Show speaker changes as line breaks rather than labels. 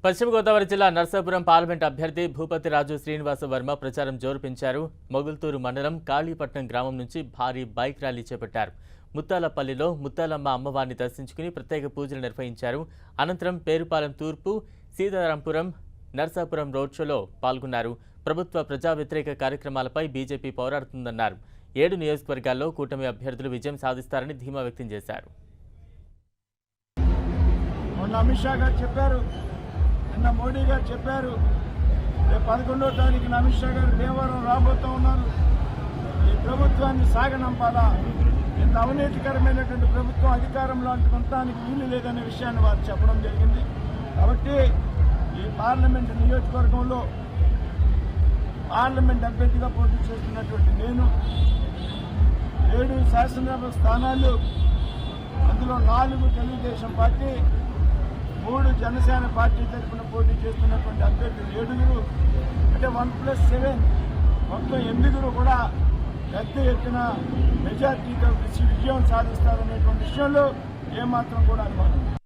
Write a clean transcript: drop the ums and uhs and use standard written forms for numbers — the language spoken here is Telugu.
పశ్చిమ గోదావరి జిల్లా నర్సాపురం పార్లమెంట్ అభ్యర్థి భూపతి రాజు శ్రీనివాస వర్మ ప్రచారం జోరు పెంచారు. మొగుల్తూరు మండలం కాళీపట్నం గ్రామం నుంచి భారీ బైక్ ర్యాలీ చేపట్టారు. ముత్తాలపల్లిలో ముత్తాలమ్మ అమ్మవారిని దర్శించుకుని ప్రత్యేక పూజలు నిర్వహించారు. అనంతరం పేరుపాలెం తూర్పు, సీతారాంపురం, నర్సాపురం రోడ్ షోలో పాల్గొన్నారు. ప్రభుత్వ ప్రజా వ్యతిరేక కార్యక్రమాలపై బీజేపీ పోరాడుతుందన్నారు. 7 నియోజకవర్గాల్లో కూటమి అభ్యర్థులు విజయం సాధిస్తారని ధీమా వ్యక్తం చేశారు.
అమిత్ షా గారు చెప్పారు, నిన్న మోడీ గారు చెప్పారు, రేపు 11వ తారీఖున అమిత్ షా గారు దేవరం రాబోతూ ఉన్నారు. ఈ ప్రభుత్వాన్ని సాగనంపాలా, ఇంత అవినీతికరమైనటువంటి ప్రభుత్వం అధికారంలో అంటుకుంటానికి వీలు లేదనే విషయాన్ని వారు చెప్పడం జరిగింది. కాబట్టి ఈ పార్లమెంటు నియోజకవర్గంలో పార్లమెంట్ అభ్యర్థిగా పోటీ చేస్తున్నటువంటి నేను 7 శాసనసభ స్థానాలు, అందులో 4 తెలుగుదేశం పార్టీ, 3 జనసేన పార్టీ తరఫున పోటీ చేస్తున్నటువంటి అభ్యర్థులు 7 అంటే 1+7 మొత్తం 8 కూడా పెద్ద ఎత్తున మెజార్టీతో విజయం సాధిస్తారనేటువంటి విషయంలో ఏమాత్రం కూడా అనుమానం.